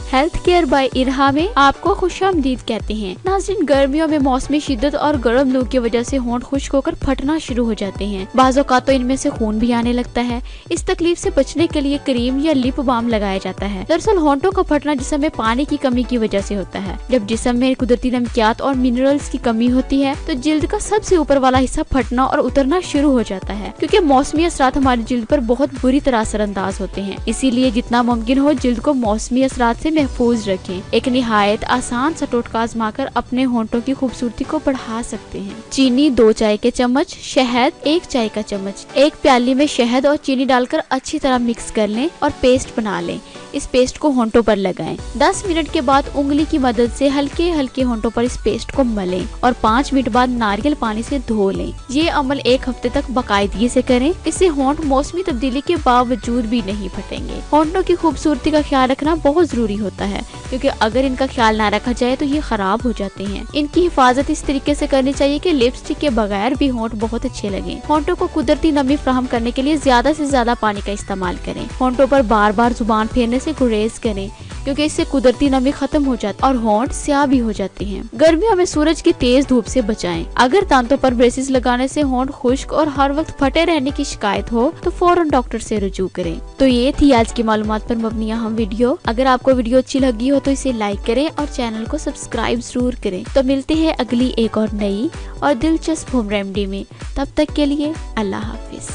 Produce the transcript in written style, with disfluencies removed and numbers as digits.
Health care bye Irha में आपको खुशामदीद कहते हैं। नाज़रीन, गर्मियों में मौसमी शिद्दत और गर्म लू की वजह से होंठ खुश्क होकर फटना शुरू हो जाते हैं। बाज़ औक़ात तो इनमें से खून भी आने लगता है। इस तकलीफ से बचने के लिए क्रीम या लिप बाम लगाया जाता है। दरअसल होंठों का फटना जिस्म में पानी की कमी की वजह से होता है। जब जिस्म में कुदरती नमकियात और मिनरल्स की कमी होती है तो जिल्द का सबसे ऊपर वाला हिस्सा फटना और उतरना शुरू हो जाता है, क्योंकि मौसमी असरात हमारी जिल्द पर बहुत बुरी तरह असरअंदाज होते हैं। इसीलिए जितना मुमकिन हो जिल्द को मौसमी असरात से महफूज रखें। एक निहायत आसान सा टोटका आजमाकर अपने होंठों की खूबसूरती को बढ़ा सकते हैं। चीनी 2 चाय के चम्मच, शहद 1 चाय का चम्मच। एक प्याली में शहद और चीनी डालकर अच्छी तरह मिक्स कर लें और पेस्ट बना लें। इस पेस्ट को होंठों पर लगाएं। 10 मिनट के बाद उंगली की मदद से हल्के हल्के होंठों पर इस पेस्ट को मलें और 5 मिनट बाद नारियल पानी से धो लें। ये अमल 1 हफ्ते तक बाकायदगी से करें। इससे होंठ मौसमी तब्दीली के बावजूद भी नहीं फटेंगे। होंठों की खूबसूरती का ख्याल रखना बहुत जरूरी होता है, क्योंकि अगर इनका ख्याल ना रखा जाए तो ये खराब हो जाते हैं। इनकी हिफाजत इस तरीके से करनी चाहिए कि लिपस्टिक के बगैर भी होंठ बहुत अच्छे लगे। होंठों को कुदरती नमी फराहम करने के लिए ज्यादा से ज्यादा पानी का इस्तेमाल करें। होंठों पर बार बार जुबान फेरने से गुरेज करें, क्योंकि इससे कुदरती नमी खत्म हो जाती है और होंठ स्याह भी हो जाती हैं। गर्मियों में सूरज की तेज धूप से बचाएं। अगर दांतों पर ब्रेसेस लगाने से होंठ खुश्क और हर वक्त फटे रहने की शिकायत हो तो फौरन डॉक्टर से रुजू करें। तो ये थी आज की मालूमात पर मबनी अहम वीडियो। अगर आपको वीडियो अच्छी लगी हो तो इसे लाइक करें और चैनल को सब्सक्राइब जरूर करें। तो मिलते हैं अगली एक और नई और दिलचस्प होम रेमेडी में। तब तक के लिए अल्लाह हाफिज।